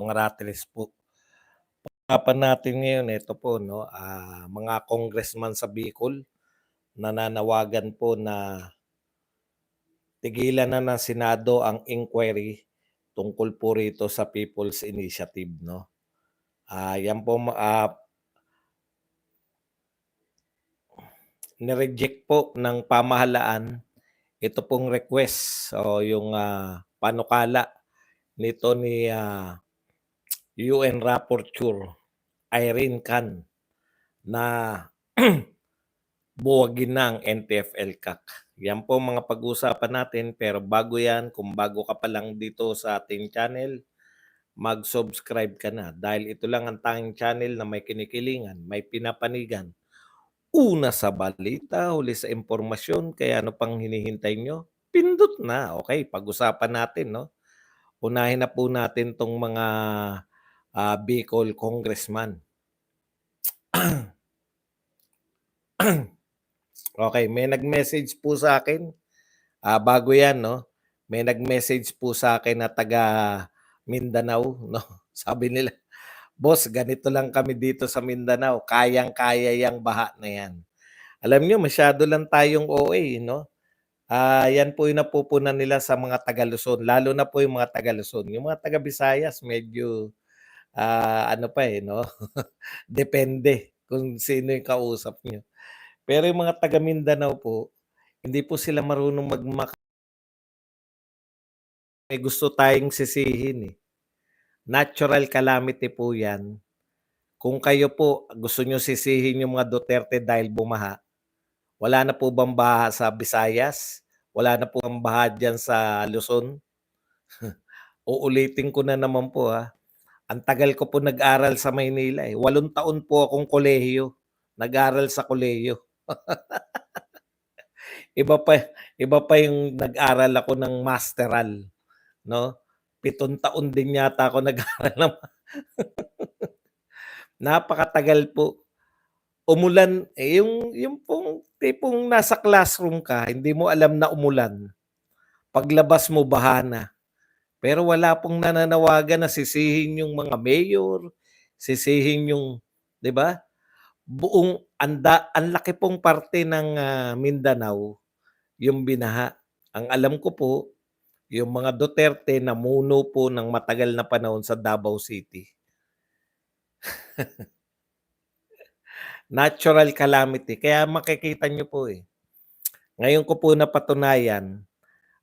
Mga rattles po. Usapan natin ngayon ito po 'no, mga congressman sa Bicol nananawagan po na tigilan na ng Senado ang inquiry tungkol po rito sa People's Initiative 'no. 'Yan po ni-reject po ng pamahalaan ito pong request o yung, panukala nito ni, UN Rapporteur Irene Khan na buwagin na ang NTF-ELCAC. Yan po mga pag-uusapan natin, pero bago yan, kung bago ka pa lang dito sa ating channel, mag-subscribe ka na dahil ito lang ang tanging channel na may kinikilingan, may pinapanigan. Una sa balita, huli sa impormasyon, kaya ano pang hinihintay nyo? Pindot na. Okay, pag-usapan natin, no? Unahin na po natin tong mga Bicol congressman. Okay, may nag-message po sa akin. Bago yan, no? May nag-message po sa akin na taga Mindanao, no? Sabi nila, "Boss, ganito lang kami dito sa Mindanao. Kayang-kaya yang baha na yan." Alam niyo, masyado lang tayong OA, no? Yan po yung napupunan nila sa mga taga Luzon, lalo na po yung mga taga Luzon. Yung mga taga Visayas, medyo, ano pa eh, no? Depende kung sino yung kausap niyo. Pero yung mga taga Mindanao po, hindi po sila marunong may gusto tayong sisihin, eh. Natural calamity po 'yan. Kung kayo po gusto niyo sisihin yung mga Duterte dahil bumaha, wala na po bang baha sa Visayas? Wala na po bang baha diyan sa Luzon? Uulitin ko na naman po, ang tagal ko po nag-aral sa Maynila, eh. 8 taon po akong kolehiyo, nag-aral sa kolehiyo. Iba pa iba pa yung nag-aral ako ng masteral, 'no? 7 taon din yata ako nag-aral ng napakatagal po. Umulan, eh, yung pong tipong nasa classroom ka, hindi mo alam na umulan, paglabas mo baha na. Pero wala pong nananawagan na sisihin yung mga mayor, sisihin yung 'di ba? Buong ang laki pong parte ng, Mindanao yung binaha. Ang alam ko po, yung mga Duterte namuno po ng matagal na panahon sa Davao City. Natural calamity, kaya makikita niyo po, eh. Ngayon ko po napatunayan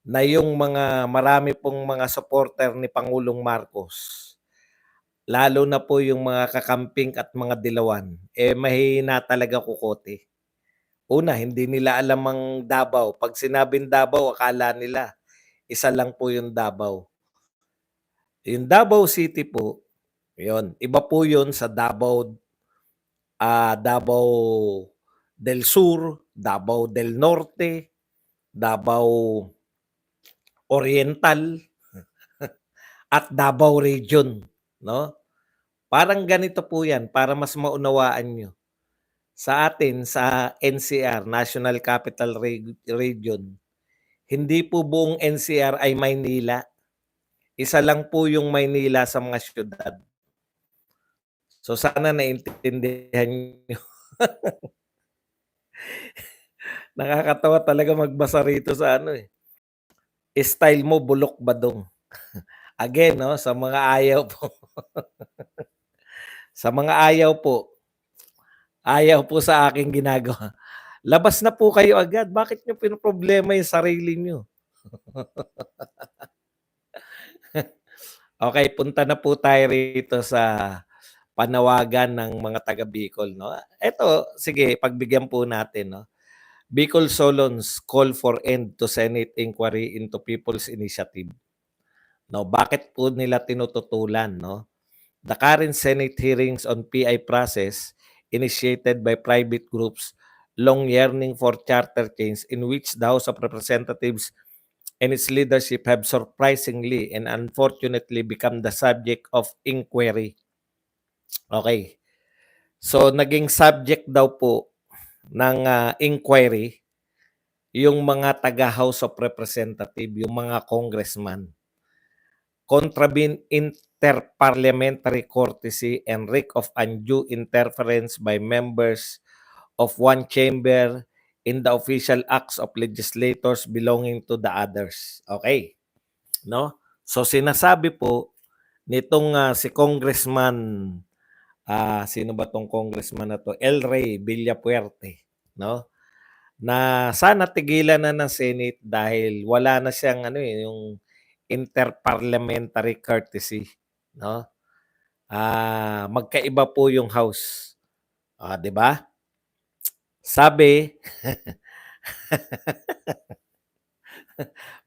na yung marami pong mga supporter ni Pangulong Marcos, lalo na po yung mga kakamping at mga dilawan, eh, mahihina talaga kukote. Una, hindi nila alam ang Davao. 'Pag sinabing Davao, akala nila isa lang po yung Davao. Yung Davao City po, yun, iba po yun sa Davao del Sur, Davao del Norte, Davao Oriental, at Davao Region, 'no? Parang ganito po 'yan para mas maunawaan niyo. Sa atin sa NCR, National Capital Region, hindi po buong NCR ay Maynila. Isa lang po yung Maynila sa mga siyudad. So sana naintindihan niyo. Nakakatawa talaga magbasa rito sa ano, eh, style mo bulok badong. Again 'no, sa mga ayaw po sa mga ayaw po sa aking ginagawa, labas na po kayo agad. Bakit niyo pinoproblema yung sarili niyo? Okay, punta na po tayo rito sa panawagan ng mga taga Bicol 'no. Eto, sige pagbigyan po natin 'no. Bicol Solons call for end to Senate inquiry into People's Initiative. No, bakit po nila tinututulan 'no? The current Senate hearings on PI process initiated by private groups long yearning for charter change in which the House of Representatives and its leadership have surprisingly and unfortunately become the subject of inquiry. Okay. So naging subject daw po ng inquiry yung mga taga House of Representative, yung mga congressman. contravene interparliamentary courtesy and reek of undue interference by members of one chamber in the official acts of legislators belonging to the others. Okay, no? So sinasabi po nitong si Congressman sino ba tong congressman na to? El Rey Villapuerte, no? Na sana tigilan na ng Senate dahil wala na siyang yung interparliamentary courtesy, no? Magkaiba po yung house. 'Di ba? Sabi,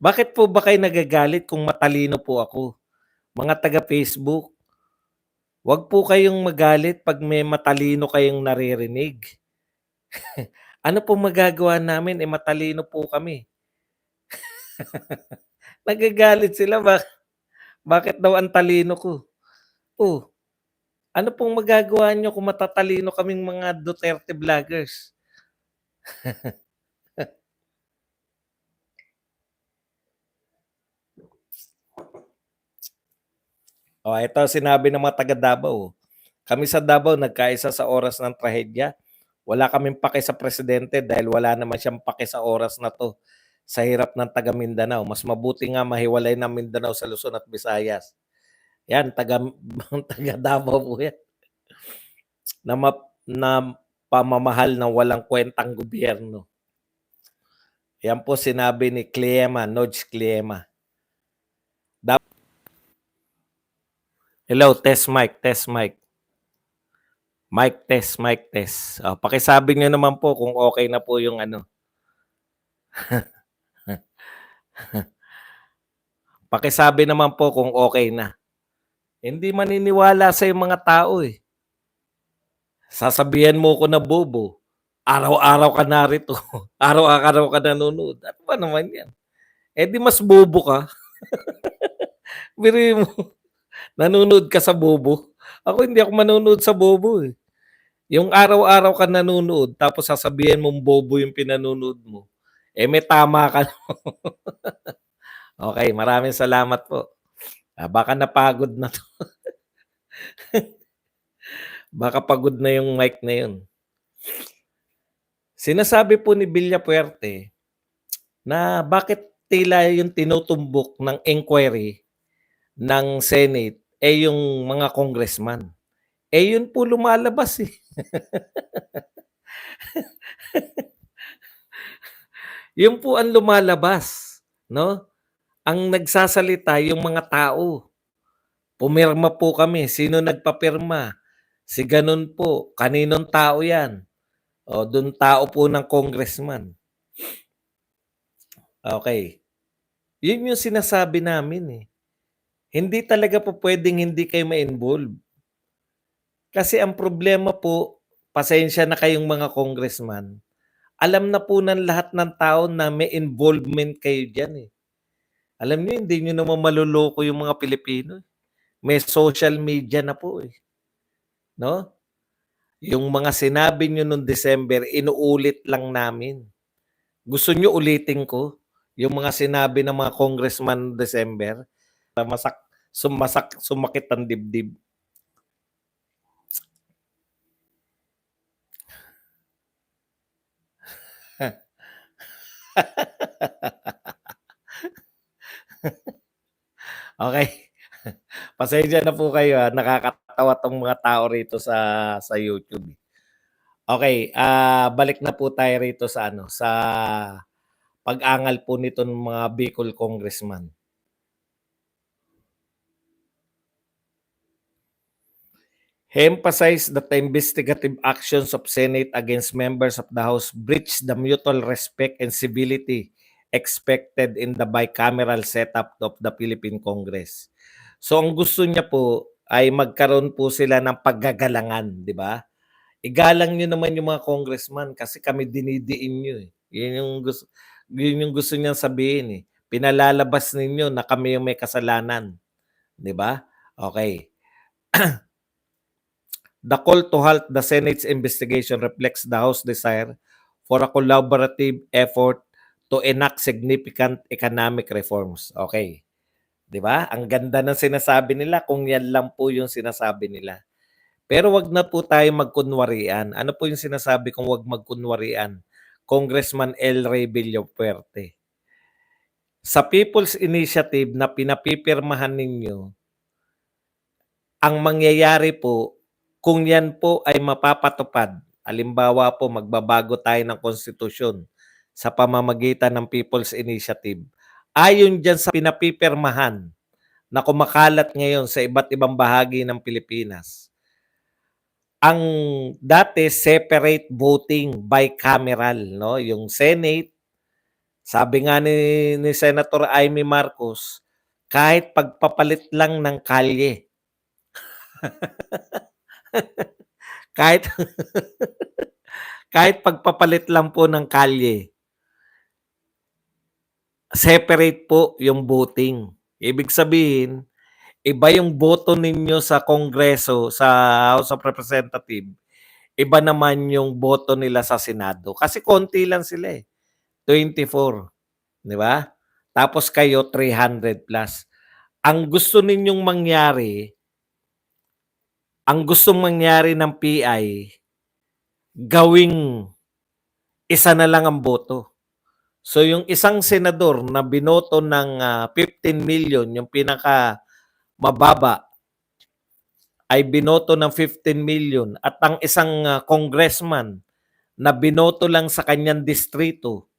bakit po ba kayo nagagalit kung matalino po ako? Mga taga Facebook, wag po kayong magalit pag may matalino kayong naririnig. Ano po magagawa namin, matalino po kami. Nagagalit sila bakit daw ang talino ko? Oh, ano pong magagawa niyo kung matatalino kaming mga Duterte vloggers? Ito sinabi ng mga taga Davao. Kami sa Davao nagkaisa sa oras ng trahedya. Wala kaming pake sa presidente dahil wala naman siyang pake sa oras na 'to. Sa hirap ng taga Mindanao, mas mabuti nga mahiwalay ng Mindanao sa Luzon at Visayas. Yan taga Davao po yan. Na pamamahal ng walang kwentang gobyerno. Yan po sinabi ni Cliema, Nodge Cliema. Hello, test mic, test mic. Mic test, mic test. Pakisabi niyo naman po kung okay na po yung Pakisabi naman po kung okay na. Hindi maniniwala sa mga tao eh. Sasabihan mo ko na bobo. Araw-araw ka narito. Araw-araw ka nanonood. Ano ba naman yan? Di mas bobo ka. Biruin mo. Nanonood ka sa bobo. Ako hindi ako manonood sa bobo eh. Yung araw-araw ka nanonood tapos sasabihin mong bobo yung pinanonood mo. May tama ka. Okay, maraming salamat po. Baka napagod na to. Baka pagod na yung mic na yun. Sinasabi po ni Villapuerte na bakit tila yung tinutumbok ng inquiry ng Senate yung mga congressman. Yun po lumalabas eh. Yun po ang lumalabas, no? Ang nagsasalita yung mga tao. Pumirma po kami. Sino nagpapirma? Si ganun po. Kaninong tao yan? Dun tao po ng congressman. Okay. Yun yung sinasabi namin eh. Hindi talaga po pwedeng hindi kayo ma-involve. Kasi ang problema po, pasensya na kayong mga congressman, alam na po ng lahat ng tao na may involvement kayo dyan eh. Alam niyo, hindi niyo naman maluloko yung mga Pilipino. May social media na po eh. No? Yung mga sinabi niyo noong December, inuulit lang namin. Gusto niyo ulitin ko yung mga sinabi ng mga congressman December? Sumakit ang dibdib. Okay. Pasensya na po kayo nakakatawa tong mga tao rito sa YouTube. Okay, balik na po tayo rito sa sa pag-angal po nito ng mga Bicol congressman. He emphasized that the investigative actions of Senate against members of the House breached the mutual respect and civility expected in the bicameral setup of the Philippine Congress. So ang gusto niya po ay magkaroon po sila ng paggagalangan, di ba? Igalang niyo naman yung mga congressman kasi kami dinidiin niyo eh. Yun yung gusto niyang sabihin eh. Pinalalabas ninyo na kami yung may kasalanan, di ba? Okay. The call to halt the Senate's investigation reflects the House's desire for a collaborative effort to enact significant economic reforms. Okay. 'di ba? Ang ganda ng sinasabi nila kung yan lang po yung sinasabi nila. Pero 'wag na po tayong magkunwarian. Ano po yung sinasabi kong 'wag magkunwarian? Congressman El Rey Villafuerte. Sa People's Initiative na pinapipirmahan ninyo, ang mangyayari po, kung yan po ay mapapatupad, halimbawa po magbabago tayo ng konstitusyon sa pamamagitan ng People's Initiative, ayon diyan sa pinapipirmahan na kumakalat ngayon sa iba't ibang bahagi ng Pilipinas, ang dati separate voting bicameral, 'no, yung Senate, sabi nga ni Senator Amy Marcos, kahit pagpapalit lang ng kalye, kahit kahit pagpapalit lang po ng kalye, separate po yung voting. Ibig sabihin, iba yung boto ninyo sa Kongreso, sa House of Representative, iba naman yung boto nila sa Senado. Kasi konti lang sila, eh, 24, 'di ba? Tapos kayo 300 plus. Ang gusto ninyong mangyari, ang gustong mangyari ng PI, gawing isa na lang ang boto. So yung isang senador na binoto ng 15 million, yung pinaka mababa, ay binoto ng 15 million at ang isang congressman na binoto lang sa kanyang distrito,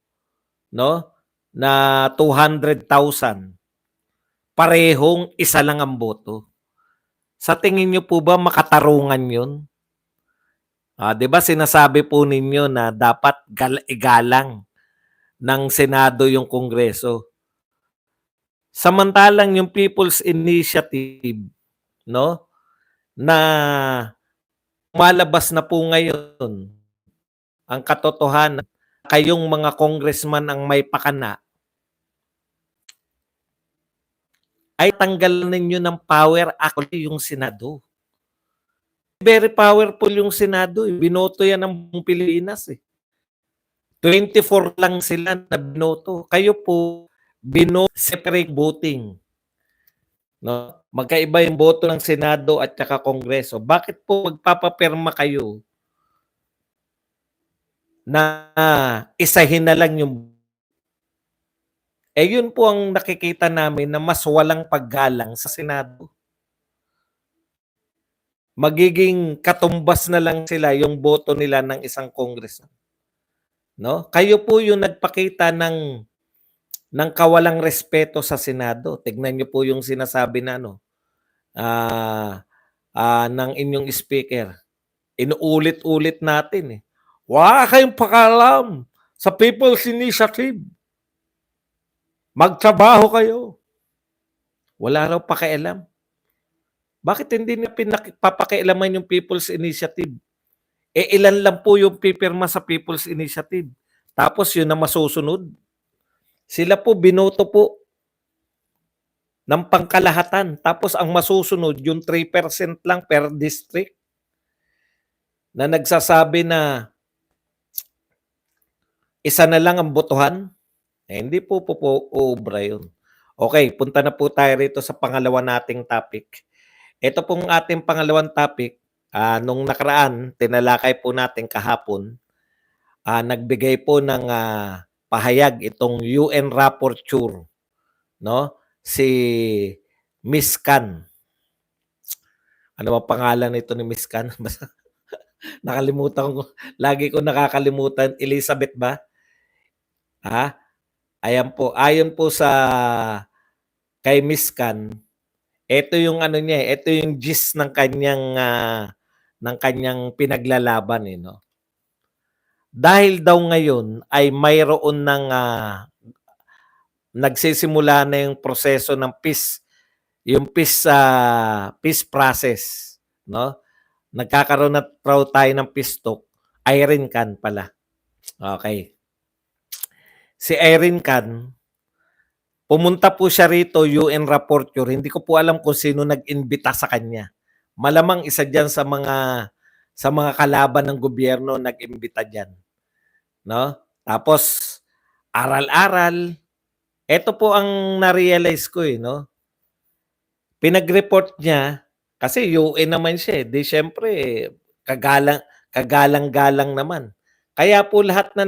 no, na 200,000, parehong isa lang ang boto. Sa tingin niyo po ba makatarungan 'yun? 'Di ba sinasabi po ninyo na dapat igalang ng Senado yung Kongreso. Samantalang yung People's Initiative, 'no, na lumalabas na po ngayon ang katotohanan, kayong mga congressman ang may pakana, ay tanggalan ninyo ng power actually yung Senado. Very powerful yung Senado, eh, binoto yan ng buong Pilipinas, eh. 24 lang sila na binoto. Kayo po, separate voting, 'no? Magkaiba yung boto ng Senado at saka Kongreso. Bakit po magpapapirma kayo na isahin na lang yung, yun po ang nakikita namin na mas walang paggalang sa Senado. Magiging katumbas na lang sila yung boto nila ng isang congressman, 'no? Kayo po yung nagpakita ng kawalang respeto sa Senado. Tignan niyo po yung sinasabi na ano, ng inyong speaker. Inuulit-ulit natin, eh. Wala kayong pakialam sa People's Initiative. Magtrabaho kayo. Wala raw pakialam. Bakit hindi niya papakialaman yung People's Initiative? Ilan lang po yung pipirma sa People's Initiative. Tapos yun na masusunod. Sila po binoto po ng pangkalahatan. Tapos ang masusunod, yung 3% lang per district na nagsasabi na isa na lang ang botohan. Hindi po uubra yun. Okay, punta na po tayo rito sa pangalawa nating topic. Ito pong ating pangalawang topic, nung nakaraan, tinalakay po natin kahapon, nagbigay po ng pahayag itong UN rapporteur, no? Si Miss Khan. Ano bang pangalan nito ni Miss Khan? Nakalimutan ko. Lagi ko nakakalimutan. Elizabeth ba? Ayan po. Ayon po sa kay Miss Khan, ito yung ano niya, ito yung gist ng kanyang pinaglalaban, eh, no? Dahil daw ngayon ay mayroon ng nagsisimula na yung proseso ng peace, yung peace process, no? Nagkakaroon na raw tayo ng peace talk. Irene Khan pala. Okay. Si Irene Khan, pumunta po siya rito, UN rapporteur. Hindi ko po alam kung sino nag-imbita sa kanya. Malamang isa diyan sa mga kalaban ng gobyerno nag-imbita diyan, no? Tapos aral-aral. Ito po ang na-realize ko, eh, no? Pinag-report niya kasi UN naman siya, eh, 'di siyempre kagalang-galang naman. Kaya po lahat na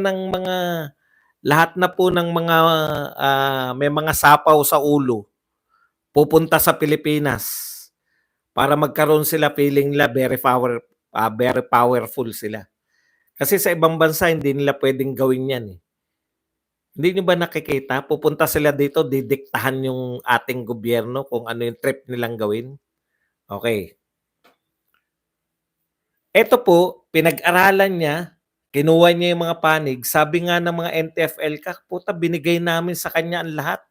po ng mga, may mga sapaw sa ulo pupunta sa Pilipinas para magkaroon sila feeling nila very powerful sila. Kasi sa ibang bansa hindi nila puwedeng gawin 'yan, eh. Hindi niyo ba nakikita pupunta sila dito didiktahan yung ating gobyerno kung ano yung trip nilang gawin? Okey. Eto po, pinag-aralan niya, kinuha niya yung mga panig, sabi nga ng mga NTF-ELCAC, "Puta binigay namin sa kanya ang lahat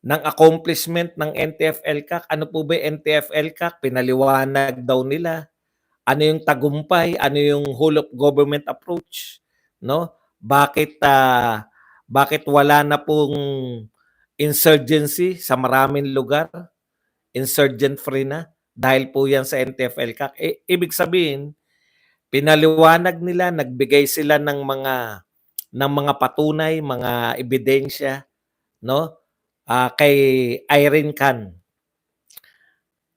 ng accomplishment ng NTF-ELCAC." Ano po ba yung NTF-ELCAC? Pinaliwanag daw nila, ano yung tagumpay, ano yung whole of government approach, 'no? Bakit wala na pong insurgency sa maraming lugar, insurgent free na, dahil po 'yan sa NTF-ELCAC. Eh, ibig sabihin, pinaliwanag nila, nagbigay sila ng mga patunay, mga ebidensya, 'no, kay Irene Can,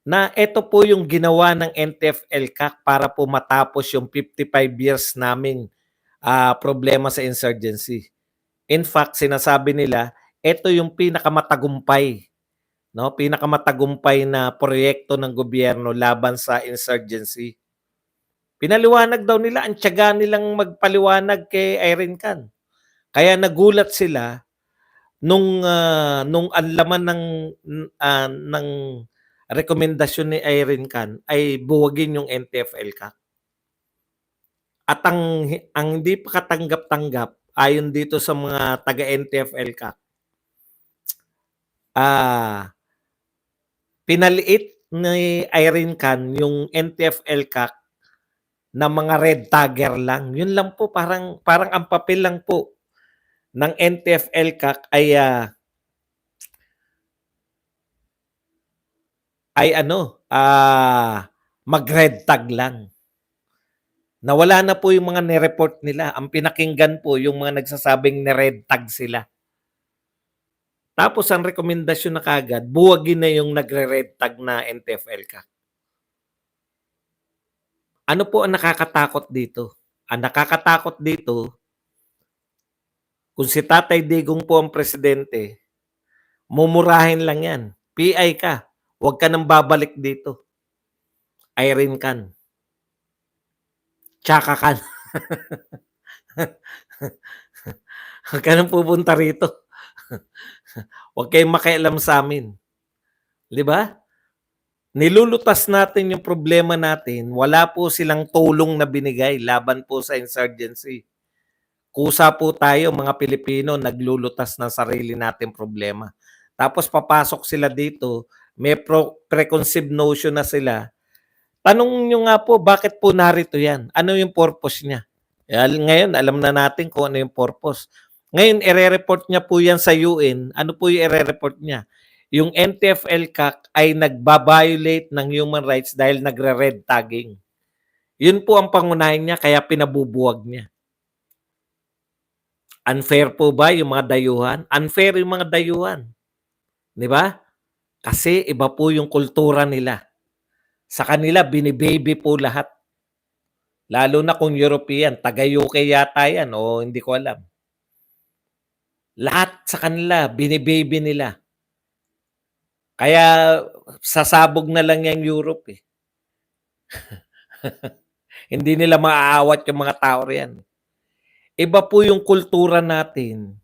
na eto po yung ginawa ng NTF-ELCAC para po matapos yung 55 years naming, problema sa insurgency. In fact, sinasabi nila, eto yung pinakamatagumpay, 'no, pinakamatagumpay na proyekto ng gobyerno laban sa insurgency. Pinaliwanag daw nila, ang tiyaga nilang magpaliwanag kay Irene Can. Kaya nagulat sila nung ang laman ng rekomendasyon ni Irene Can ay buwagin yung NTF-ELCAC. At ang hindi pa katanggap-tanggap ayon dito sa mga taga-NTF-ELCAC, ah, pinaliit ni Irene Can yung NTF-ELCAC na mga red tagger lang. Yun lang po, parang parang ang papel lang po ng NTF-ELCAC ay ano, mag-red tag lang. Nawala na po yung mga ni-report nila. Ang pinakinggan po yung mga nagsasabing ni-red tag sila. Tapos ang rekomendasyon na kaagad, buwagin na yung nagre-red tag na NTF-ELCAC. Ano po ang nakakatakot dito? Ang nakakatakot dito, kung si Tatay Digong po ang presidente, mumurahin lang yan. PI ka, huwag ka nang babalik dito. Irene Can, tsaka ka na. Huwag ka nang pupunta rito. Huwag kayong makialam sa'min. 'Di ba? Nilulutas natin yung problema natin, wala po silang tulong na binigay laban po sa insurgency. Kusa po tayo mga Pilipino naglulutas ng sarili nating problema. Tapos papasok sila dito, may preconceived notion na sila. Tanong niyo nga po, bakit po narito 'yan? Ano yung purpose niya? Ngayon alam na natin kung ano yung purpose. Ngayon ire-report niya po 'yan sa UN. Ano po yung ire-report niya? Yung NTF-ELCAC ay nagba-violate ng human rights dahil nagre-red tagging. Yun po ang pangunahin niya kaya pinabubuwag niya. Unfair po ba yung mga dayuhan? Unfair yung mga dayuhan, 'di ba? Kasi iba po yung kultura nila. Sa kanila bini-baby po lahat. Lalo na kung European, taga-UK yata 'yan o hindi ko alam. Lahat sa kanila bini-baby nila. Kaya sasabog na lang 'yang Europe, eh. Hindi nila maaawat yung mga tao riyan. Iba po yung kultura natin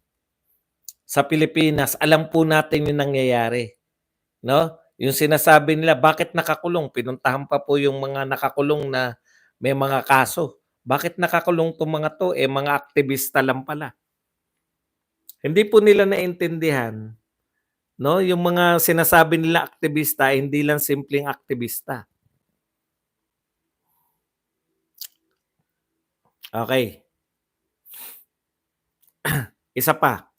sa Pilipinas, alam po natin yung nangyayari, 'no? Yung sinasabi nila, "Bakit nakakulong?" Pinuntahan pa po yung mga nakakulong na may mga kaso. Bakit nakakulong 'tong mga 'to, eh, mga aktivista lang pala. Hindi po nila naintindihan, 'no, yung mga sinasabi nila aktivista, hindi lang simpleng aktivista. Okey, isa pa.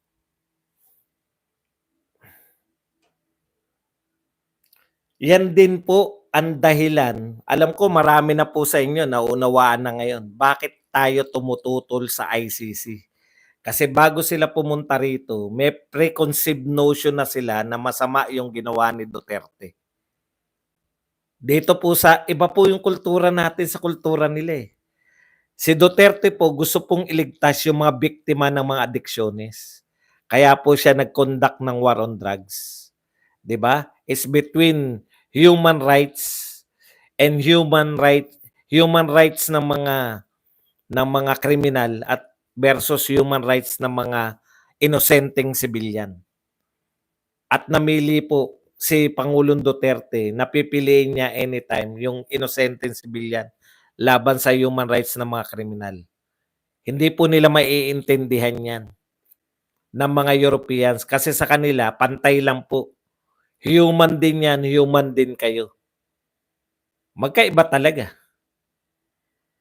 Yan din po ang dahilan, alam ko marami na po sa inyo naunawaan na ngayon, bakit tayo tumututol sa ICC. Kasi bago sila pumunta rito, may preconceived notion na sila na masama yung ginawa ni Duterte. Dito po sa iba po yung kultura natin sa kultura nila, eh. Si Duterte po gusto pong iligtas yung mga biktima ng mga adiksyonnes. Kaya po siya nag-conduct ng war on drugs, 'di ba? It's between human rights and human rights ng mga kriminal at versus human rights ng mga inosenteng sibilyan. At namili po si Pangulong Duterte na pipiliin niya anytime yung inosenteng sibilyan laban sa human rights ng mga kriminal. Hindi po nila maiintindihan 'yan ng mga Europeans kasi sa kanila pantay lang po. Human din 'yan, human din kayo. Magkaiba talaga.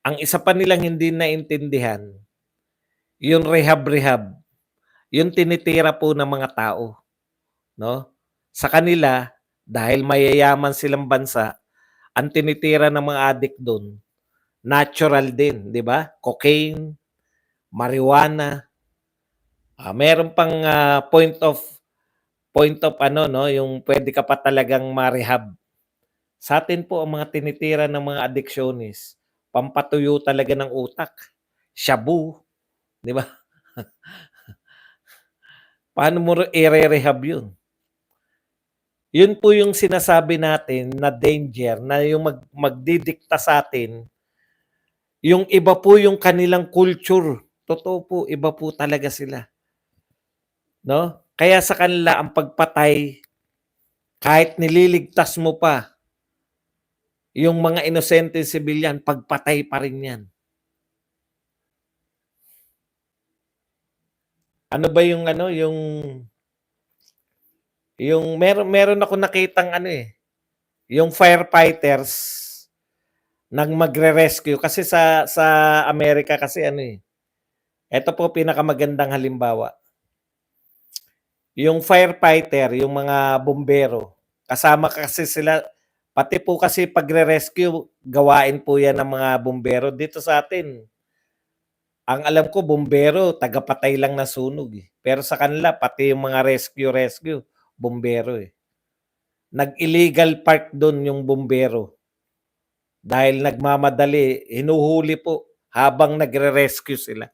Ang isa pa nilang hindi naintindihan, yung rehab-rehab, yung tinitira po ng mga tao, 'no? Sa kanila, dahil mayayaman silang bansa, ang tinitira ng mga addict do'n, natural din, 'di ba? Cocaine, marijuana, meron pang, point of ano 'no, yung puwede ka pa talagang ma-rehab. Sa'tin po ang mga tinitira ng mga adiksyones, pampatuyo talaga ng utak, shabu, 'di ba? Paano mo ire-rehab 'yun? 'Yun po yung sinasabi natin na danger na yung magdidikta sa'tin, yung iba po yung kanilang culture. Totoo po, iba po talaga sila, 'no? Kaya sa kanila ang pagpatay, kahit nililigtas mo pa yung mga inosenteng sibilyan, pagpatay pa rin 'yan. Ano ba yung ano, yung meron akong nakitang ano, eh, yung firefighters magre-rescue kasi sa Amerika kasi ano, eh, eto po pinakamagandang halimbawa. Yung firefighter, yung mga bombero, kasama kasi sila pati po kasi pagre-rescue gawain po 'yan ng mga bombero. Dito sa atin, ang alam ko bombero tagapatay lang ng sunog, eh. Pero sa kanila pati yung mga rescue, bombero, eh. Nag-illegal park dun yung bombero dahil nagmamadali, hinuhuli po habang nagre-rescue sila.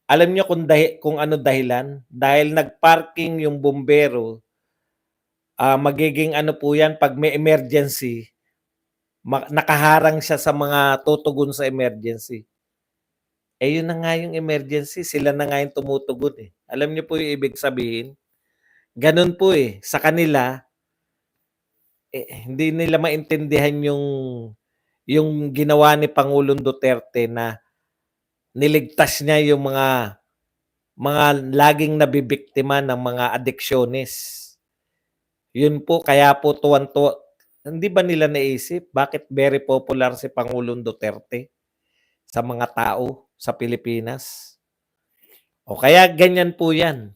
Alam niyo kung ano dahilan? Dahil nag-parking yung bombero, magiging ano po 'yan 'pag may emergency, nakaharang siya sa mga tutugon sa emergency. Eh, yun na nga yung emergency, sila na nga yung tumutugon, eh. Alam niyo po yung ibig sabihin? Gano'n po, eh, sa kanila, hindi nila maintindihan yung ginawa ni Pangulong Duterte na niligtas niya yung mga laging nabibiktima ng mga adiksyones. Yun po kaya po tuwang-tuwa hindi ba nila naisip bakit very popular si Pangulong Duterte sa mga tao sa Pilipinas? O kaya ganyan po 'yan.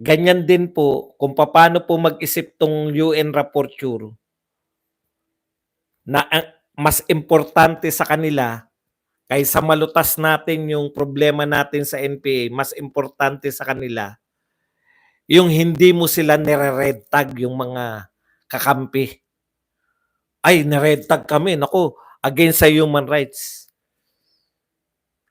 Ganyan din po kung papaano po mag-isip 'tong UN rapporteur na ang mas importante sa kanila kaysa malutas natin yung problema natin sa NPA, mas importante sa kanila yung hindi mo sila nire-red tag yung mga kakampi. Ay, ni-red tag kami, naku, against sa human rights.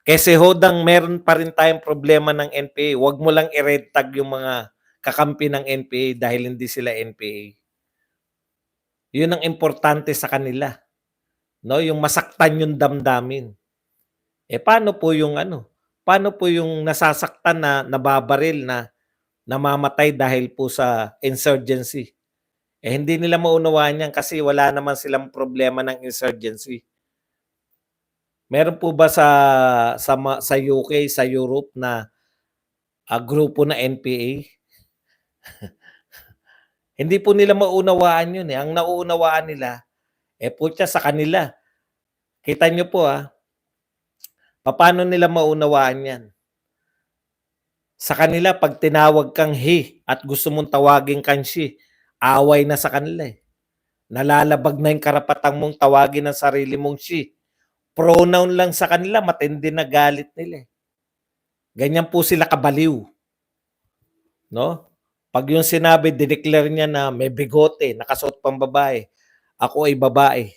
Kasi hodang meron pa rin tayong problema ng NPA, wag mo lang i-red tag yung mga kakampi ng NPA dahil hindi sila NPA. Yun ang importante sa kanila, 'no, yung masaktan yung damdamin. Eh, paano po yung ano, paano po yung nasasaktan na nababaril na namamatay dahil po sa insurgency? Eh, hindi nila maunawaan 'yan kasi wala naman silang problema ng insurgency. Meron po ba sa UK, sa Europe na, grupo na NPA? Hindi po nila maunawaan 'yun, eh. Ang nauunawaan nila, eh, putya sa kanila. Kita niyo po, papaano nila maunawaan 'yan? Sa kanila 'pag tinawag kang he at gusto mong tawagin kang she, away na sa kanila, eh. Nalalabag na yung karapatan mong tawagin ang sarili mong she. Pronoun lang sa kanila matindi na galit nila, eh. Ganyan po sila kabaliw, no? 'Pag yung sinabi, dineclare niya na may bigote, nakasuot pang babae, ako ay babae,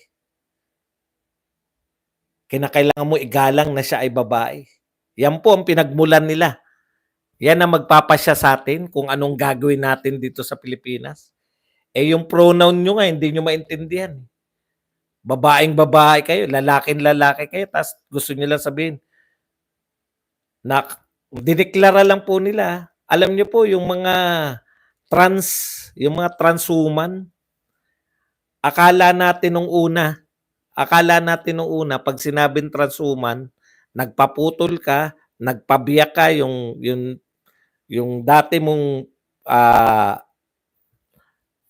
kinakailangan mo igalang na siya ay babae. Yan po ang pinagmulan nila. Yan ang magpapasya sa atin kung anong gagawin natin dito sa Pilipinas. Eh, yung pronoun nyo nga hindi nyo maintindihan. Babaeng babae kayo, lalaking lalaki kayo, ta's gusto niyo lang sabihin na dineklara lang po nila. Alam niyo po yung mga trans, yung mga transwoman, akala natin nung una, 'pag sinabing transwoman, nagpaputol ka, nagpabiyak ka, yung dati mong,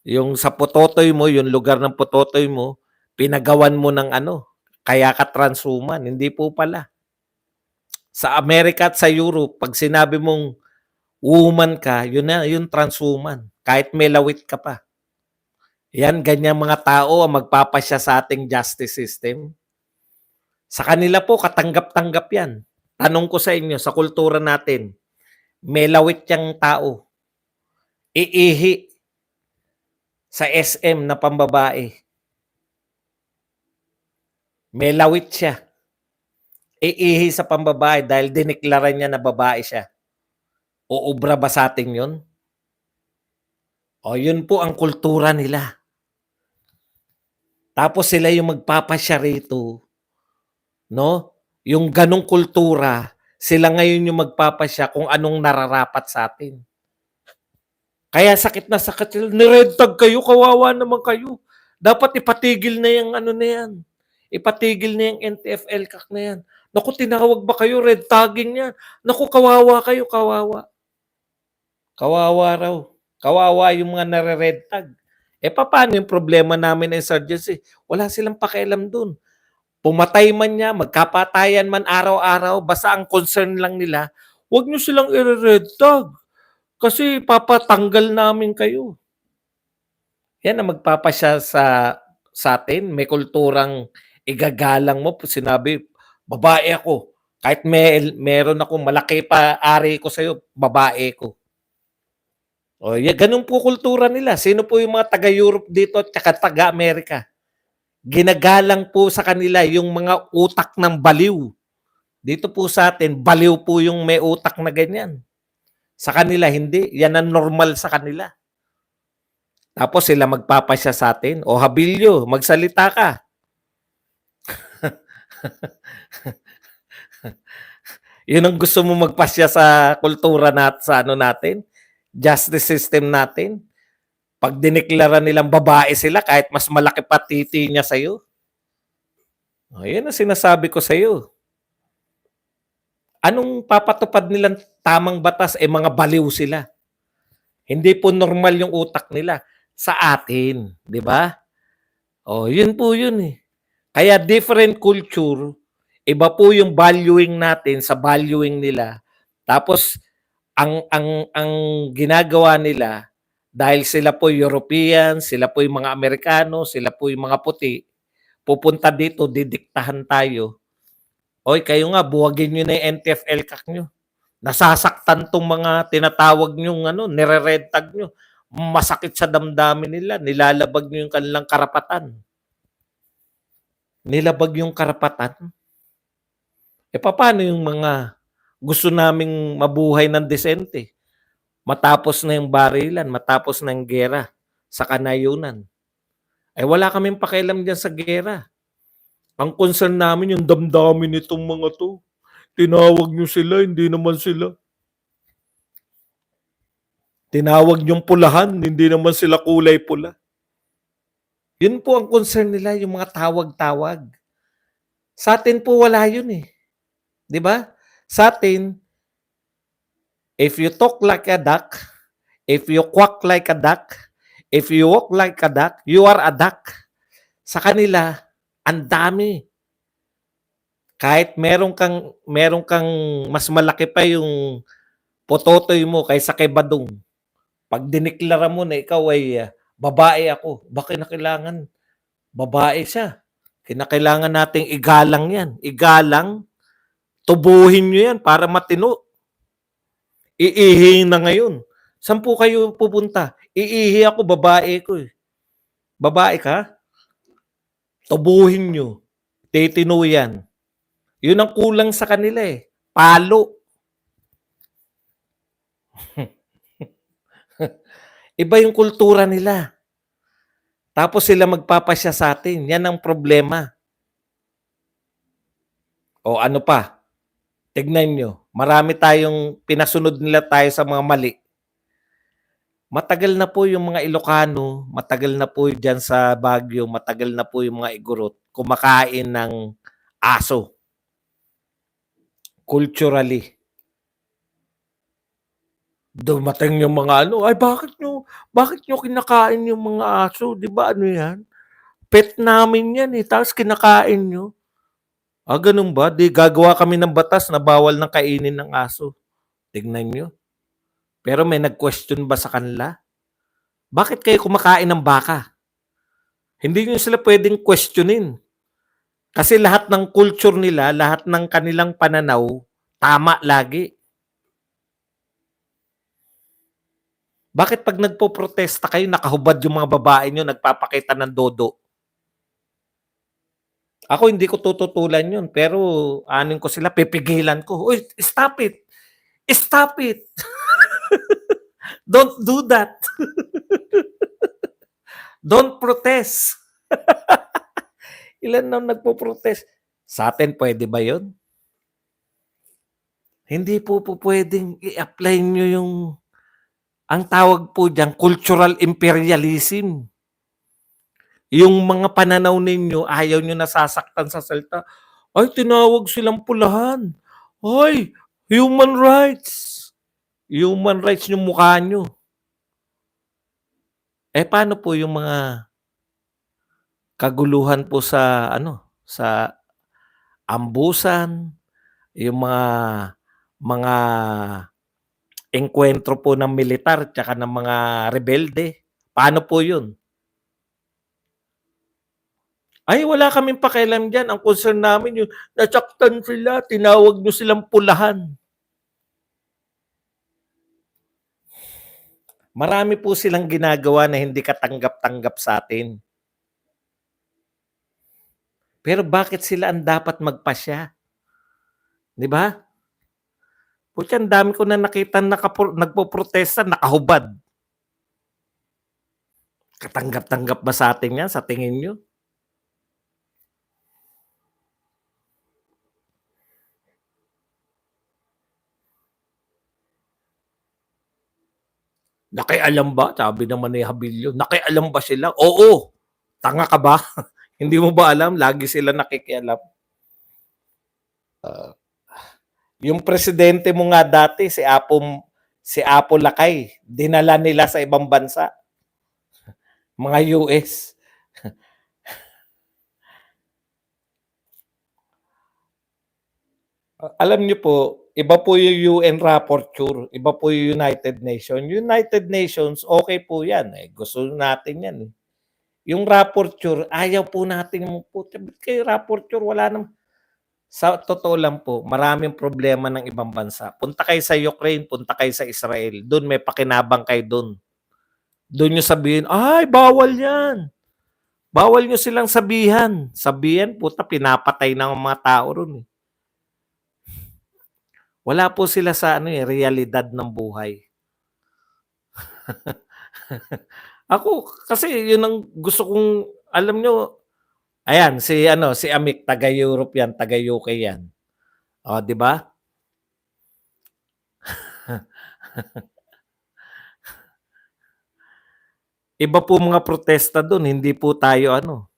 yung sa pototoy mo, yung lugar ng pototoy mo, pinagawan mo ng ano, kaya ka transwoman. Hindi po pala. Sa Amerika at sa Europe, 'pag sinabi mong woman ka, yun na, yung transwoman, kahit may lawit ka pa. Yan, ganyang mga tao ang magpapasya sa ating justice system. Sa kanila po, katanggap-tanggap yan. Tanong ko sa inyo, sa kultura natin, may lawit yang tao, iihi sa SM na pambabae. May lawit siya, iihi sa pambabae dahil dineklara niya na babae siya. Uubra ba sa atin yun? O yun po ang kultura nila. Tapos sila yung magpapasya rito, no? Yung ganong kultura, sila ngayon yung magpapasya kung anong nararapat sa atin. Kaya sakit na sakit sila. Ni-red tag kayo, kawawa naman kayo. Dapat ipatigil na yung ano na yan. Ipatigil na yung NTF-L CAC na yan. Naku, tinawag ba kayo? Red tagging yan. Naku, kawawa kayo, kawawa. Kawawa raw. Kawawa yung mga nare-red tag. Eh, paano yung problema namin ng insurgency? Wala silang pakialam dun. Pumatay man niya, magkapatayan man araw-araw, basta ang concern lang nila, huwag nyo silang i-red tag. Kasi papatanggal namin kayo. Yan ang magpapasya sa atin. May kulturang igagalang mo. Sinabi, babae ako. Kahit meron akong malaki pa ari ko sa'yo, babae ko. O, ganun po kultura nila. Sino po yung mga taga-Europe dito at taga-Amerika? Ginagalang po sa kanila yung mga utak ng baliw. Dito po sa atin, baliw po yung may utak na ganyan. Sa kanila, hindi. Yan ang normal sa kanila. Tapos sila magpapasya sa atin. O Habilio, magsalita ka. Yun ang gusto mo magpasya sa kultura sa ano natin, justice system natin. Pag dineklara nilang babae sila, kahit mas malaki pa titi niya sa'yo. O, yan ang sinasabi ko sa'yo. Anong papatupad nilang tamang batas? Eh, mga baliw sila. Hindi po normal yung utak nila sa atin, di ba? Oh, yun po yun eh. Kaya different culture, iba po yung valuing natin sa valuing nila. Tapos ang ginagawa nila, dahil sila po European, sila po yung mga Amerikano, sila po yung mga puti, pupunta dito, didiktahan tayo. Oy, kayo nga, buwagin nyo na yung NTF-L CAC nyo. Nasasaktan tong mga tinatawag nyong ano, nire-red tag nyo. Masakit sa damdamin nila, nilalabag nyo yung kanilang karapatan. Nilabag yung karapatan. E paano yung mga gusto naming mabuhay ng desente? Matapos na yung barilan, matapos na yung gera sa kanayunan. Eh wala kaming pakialam dyan sa gera. Ang concern namin yung damdamin nitong mga to. Tinawag nyo sila, hindi naman sila. Tinawag yung pulahan, hindi naman sila kulay pula. Yun po ang concern nila, yung mga tawag-tawag. Sa atin po wala yun eh. 'Di ba? Sa atin, if you talk like a duck, if you quack like a duck, if you walk like a duck, you are a duck. Sa kanila, ang dami. Kahit meron kang mas malaki pa yung pototoy mo kaysa kay Badong. Pag dineklara mo na ikaw ay babae ako, baka kinakailangan babae siya. Kinakailangan nating igalang yan. Igalang, tubuhin nyo yan para matino. Iihi na ngayon. Saan po kayo pupunta? Iihi ako, babae ko, eh. Babae ka? Tubuhin niyo. Titino yan. Yun ang kulang sa kanila, eh, palo. Iba yung kultura nila. Tapos sila magpapasya sa'tin, yan ang problema. O ano pa, tignan niyo, marami tayong pinasunod nila tayo sa mga mali. Matagal na po yung mga Ilocano, matagal na po diyan sa Baguio, matagal na po yung mga Igorot kumakain ng aso, culturally. Dumating yung mga ano, "Ay bakit niyo kinakain yung mga aso? 'Di ba ano 'yan, pet namin 'yan, eh, tapos kinakain niyo." "Ah, gano'n ba? 'Di gagawa kami ng batas na bawal ng kainin ng aso." Tignan niyo. Pero may nag-question ba sa kanila? Bakit kayo kumakain ng baka? Hindi niyo sila puwedeng questionin. Kasi lahat ng culture nila, lahat ng kanilang pananaw, tama lagi. Bakit 'pag nagpoprotesta kayo nakahubad yung mga babae niyo nagpapakita ng dodo? Ako hindi ko tututulan yun, pero aanuhin ko sila, pipigilan ko, "Uy, stop it! Stop it! Don't do that! Don't protest!" Ilan ang nagpo-protest? Sa'tin puwede ba yun? Hindi po pupuwedeng i-apply niyo yung ang tawag po diyan cultural imperialism. Yung mga pananaw ninyo ayaw niyo nasasaktan sa salita, "Ay tinawag silang pulahan. Ay, human rights." Human rights yung mukha niyo. Eh, paano po yung mga kaguluhan po sa ano, sa ambusan, yung mga engkwentro po ng militar tsaka ng mga rebelde, paano po yun? "Ay wala kaming pakialam diyan, ang concern namin yung nasaktan sila, tinawag niyo silang pulahan." Marami po silang ginagawa na hindi katanggap-tanggap sa'tin. Pero bakit sila ang dapat magpasya, 'di ba? Pucha ang dami ko na nakitang nagpoprotesta nakahubad. Katanggap-tanggap ba sa'tin 'yan sa tingin niyo? Nakialam ba? Sabi naman ni Habilio, nakialam ba sila? Oo, tanga ka ba? Hindi mo ba alam lagi sila nakikialam? Yung presidente mo nga dati si Apo Lakay, dinala nila sa ibang bansa, mga US. Alam niyo po, iba po yung UN rapporteur, iba po yung United Nations. United Nations, okey po 'yan, eh, gusto natin 'yan, eh. Yung rapporteur, ayaw po natin yung pucha ba't kayo rapporteur wala sa totoo lang po, maraming problema ng ibang bansa. Punta kayo sa Ukraine, punta kayo sa Israel, dun may pakinabang kayo dun. Dun niyo sabihin, "Ay bawal 'yan." Bawal niyo silang sabihan. Sabihan, puta pinapatay ng mga tao ro'n, eh. Wala po sila sa ano, eh, realidad ng buhay. Ako kasi yun ang gusto kong alam niyo, ayan si ano, si Amik taga-Europe 'yan, taga-UK 'yan. Oh, 'di ba? Iba po mga protesta dun, hindi po tayo ano,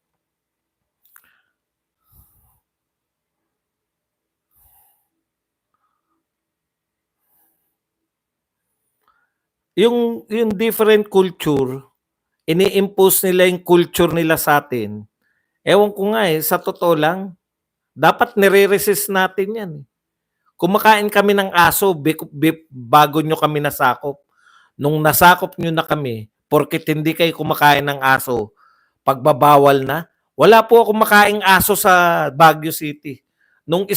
yung different culture, ini-impose nila yung culture nila sa'tin. Ewan ko nga, eh, sa totoo lang, dapat nire-resist natin 'yan, eh. Kumakain kami ng aso bago niyo kami nasakop. Nung nasakop niyo na kami, porket hindi kayo kumakain ng aso, pagbabawal na. Wala po akong makaing aso sa Baguio City. Nung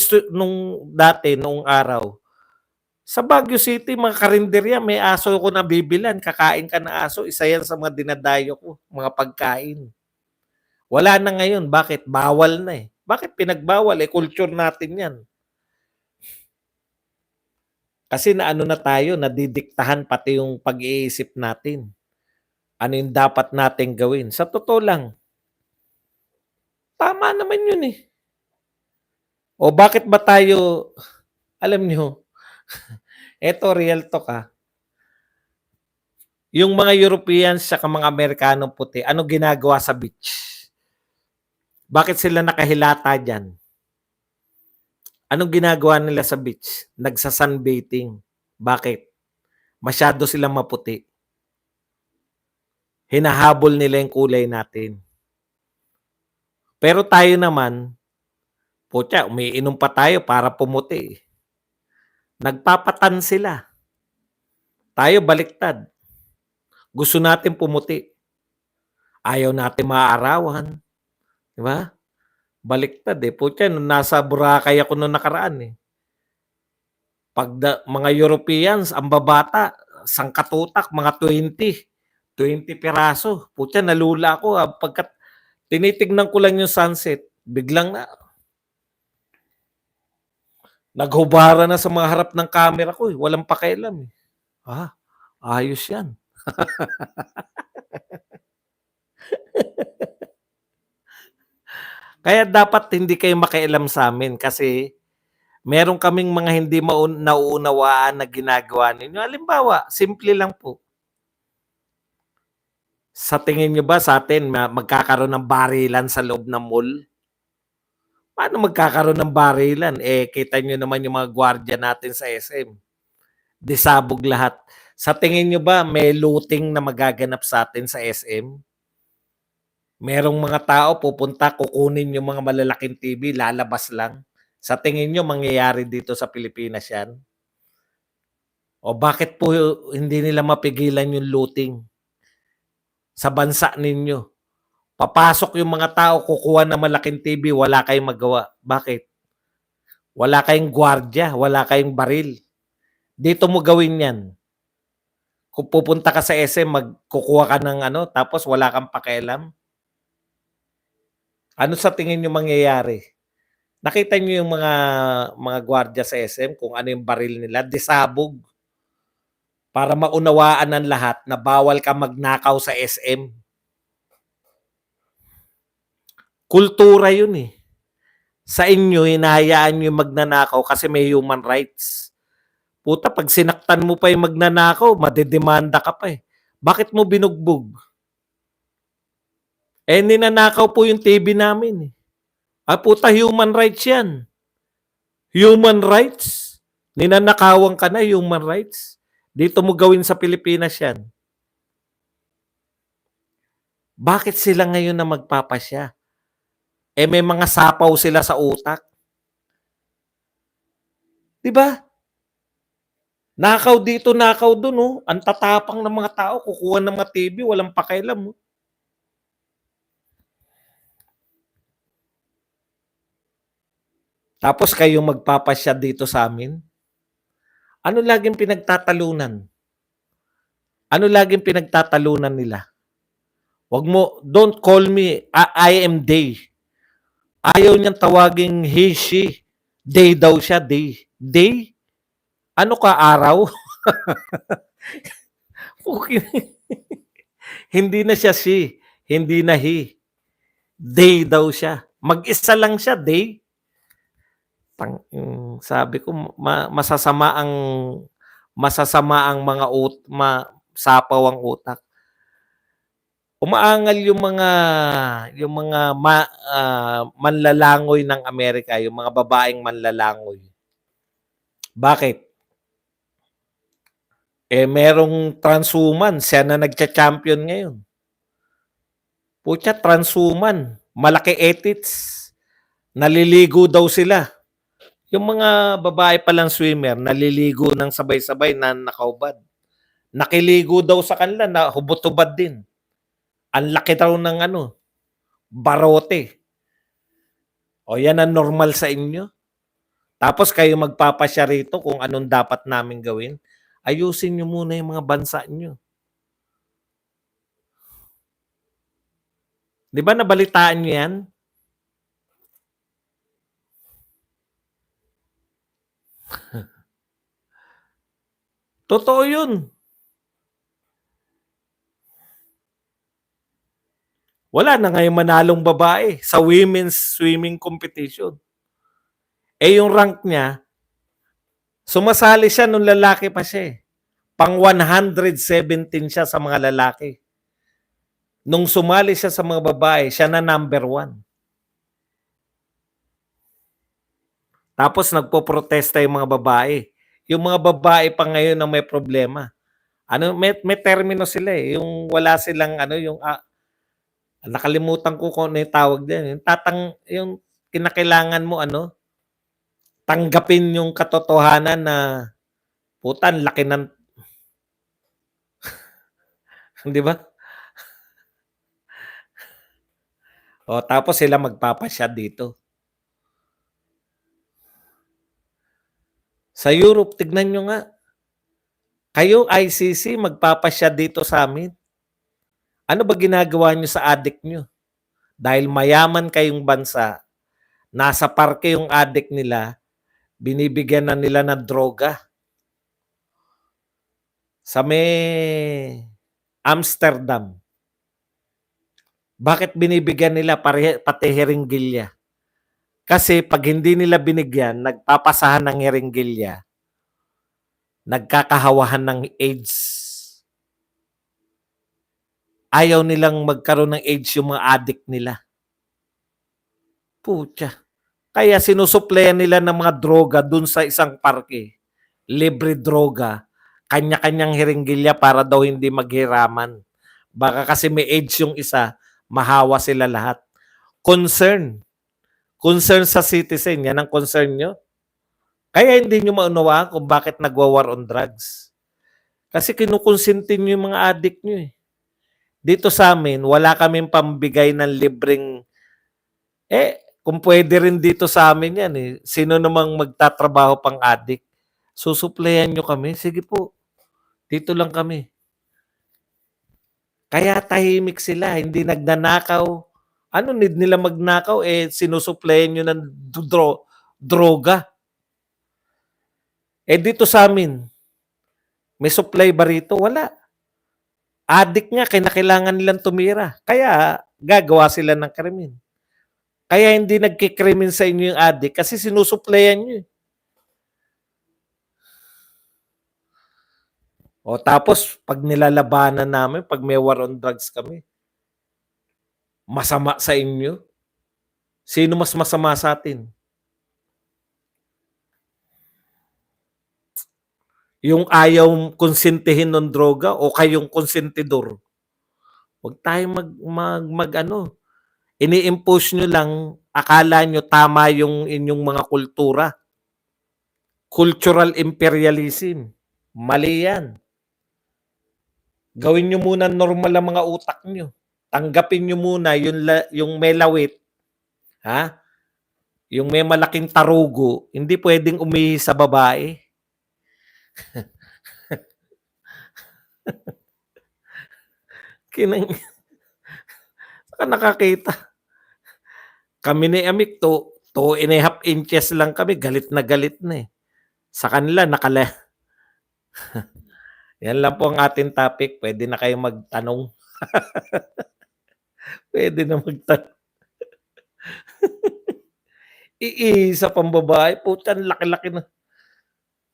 dati, noong araw, Sa Baguio City, mga karinderya, may aso ko nabibilhan, kakain ka ng aso, isa yan sa mga dinadayo ko, mga pagkain. Wala na ngayon, bakit? Bawal na eh. Bakit pinagbawal? Eh, culture natin yan. Kasi naano na tayo, nadidiktahan pati yung pag-iisip natin. Ano yung dapat nating gawin. Sa totoo lang, tama naman yun eh. O bakit ba tayo, alam nyo, eto real talk ah. Yung mga Europeans sa mga Amerikanong puti, ano ginagawa sa beach? Bakit sila nakahilata dyan? Anong ginagawa nila sa beach? Nagsa-sunbathing. Bakit? Masyado silang maputi. Hinahabol nila yung kulay natin. Pero tayo naman, putya, umiinom pa tayo para pumuti. Nagpapatan sila. Tayo baliktad. Gusto natin pumuti. Ayaw natin maaarawan. Di ba? Baliktad eh. Putya, nung nasa Boracay ako nung nakaraan eh. Mga Europeans, ang babata, sangkatutak, mga 20 piraso. Putya, nalula ako. Pagkat tinitignan ko lang yung sunset, biglang naghubara na sa mga harap ng camera ko. Walang pakialam eh. Ayos yan. Kaya dapat hindi kayo makialam sa amin kasi meron kaming mga hindi nauunawaan na ginagawa ninyo. Halimbawa, simple lang po. Sa tingin nyo ba sa atin magkakaroon ng barilan sa loob ng mall? Paano magkakaroon ng barilan? Eh, kita nyo naman yung mga gwardiya natin sa SM. Disabog lahat. Sa tingin nyo ba may looting na magaganap sa atin sa SM? Merong mga tao pupunta, kukunin yung mga malalaking TV, lalabas lang. Sa tingin nyo, mangyayari dito sa Pilipinas yan? O bakit po hindi nila mapigilan yung looting sa bansa ninyo? Papasok yung mga tao, kukuha ng malaking TV, wala kayong magawa. Bakit? Wala kayong gwardiya, wala kayong baril. Dito mo gawin yan. Kung pupunta ka sa SM, magkukuha ka ng tapos wala kang pakialam. Ano sa tingin nyo mangyayari? Nakita nyo yung mga gwardiya sa SM, kung ano yung baril nila, disabog. Para maunawaan ng lahat na bawal ka magnakaw sa SM. Kultura yun eh. Sa inyo, hinahayaan nyo yung magnanakaw kasi may human rights. Puta, pag sinaktan mo pa yung magnanakaw, madedemanda ka pa eh. Bakit mo binugbog? Eh, ninanakaw po yung TV namin eh. Puta, human rights yan. Human rights? Ninanakawan ka na, human rights? Dito mo gawin sa Pilipinas yan. Bakit sila ngayon na magpapasya? Eh, may mga sapaw sila sa utak. Diba? Nakaw dito, nakaw dun, oh. Ang tatapang ng mga tao, kukuha ng mga TV, walang pakialam, oh. Tapos kayong magpapasya dito sa amin? Ano laging pinagtatalunan? Ano laging pinagtatalunan nila? Wag mo, don't call me, I am they. Ayaw niyang tawaging he, she. They daw siya, they. They? Ano ka, araw? Hindi na siya she. Hindi na he. They daw siya. Mag-isa lang siya, they. Sabi ko, masasama ang mga sapaw ang utak. Umaangal yung mga manlalangoy ng Amerika, yung mga babaeng manlalangoy. Bakit? Eh, merong transwoman, siya na nagcha-champion ngayon. Putya, transwoman, malaki etits. Naliligo daw sila. Yung mga babae palang swimmer, naliligo ng sabay-sabay na nakaubad. Nakiligo daw sa kanila na hubot-hubad din. Ang laki daw ng barote. O yan ang normal sa inyo? Tapos kayo magpapasya rito kung anong dapat naming gawin. Ayusin niyo muna yung mga bansa niyo. 'Di ba nabalitaan niyo 'yan? Totoo 'yun. Wala na ngayong manalong babae sa women's swimming competition. Eh, yung rank niya, sumasali siya nung lalaki pa siya, eh. Pang 117 siya sa mga lalaki. Nung sumali siya sa mga babae, siya na number 1. Tapos nagpoprotesta yung mga babae. Yung mga babae pa ngayon ang may problema. Ano, may termino sila, eh, yung wala silang ano, yung, nakalimutan ko kung ano yung tawag diyan, yung kinakailangan mo ano, tanggapin yung katotohanan na, puta ang laki ng 'di ba? O tapos sila magpapasya dito. Sa Europe, tignan niyo nga, kayo ICC magpapasya dito sa'min. Ano ba ginagawa niyo sa adik niyo? Dahil mayaman kayong bansa, nasa parke yung adik nila, binibigyan na nila ng droga. Sa may Amsterdam, bakit binibigyan nila pati herenggilya? Kasi 'pag hindi nila binigyan, nagpapasahan ng herenggilya, nagkakahawahan ng AIDS. Ayaw nilang magkaroon ng AIDS yung mga adik nila. Putya. Kaya sinusupplehan nila ng mga droga dun sa isang parke. Libre droga. Kanya-kanyang herenggilya para daw hindi maghiraman. Baka kasi may AIDS yung isa, mahawa sila lahat. Concern. Concern sa citizen. Yan ang concern nyo. Kaya hindi nyo maunawaan kung bakit nagwa-war on drugs. Kasi kinukonsintin nyo yung mga addict nyo eh. Dito sa amin, wala kaming pambigay ng libreng, kung pwede rin dito sa amin yan eh. Sino namang magtatrabaho pang addict? Susuplayan nyo kami? Sige po. Dito lang kami. Kaya tahimik sila, hindi nagnanakaw. Ano need nila magnakaw? Sinusuplayan nyo ng droga. Dito sa amin, may supply ba rito? Wala. Addict nga, kinakailangan nilang tumira. Kaya gagawa sila ng krimen. Kaya hindi nagkikrimen sa inyo yung addict kasi sinusuplayan nyo. O tapos, pag nilalabanan namin, pag may war on drugs kami, masama sa inyo? Sino mas masama sa atin? Yung ayaw konsintihin ng droga o kayong konsentidor? Huwag tayong ano, ini-impose nyo lang, akala nyo tama yung inyong mga kultura. Cultural imperialism. Mali yan. Gawin nyo muna normal ang mga utak nyo. Tanggapin nyo muna yung may lawit, ha? Yung may malaking tarugo, hindi pwedeng umihi sa babae. Kinang saka nakakita. Kami ni Amik, 2.5 inches lang kami, galit na eh. Sa kanila, yan lang po ang ating topic. Pwede na kayong magtanong. Pwede na magtanong. Iisa pang babae, putang laki-laki na.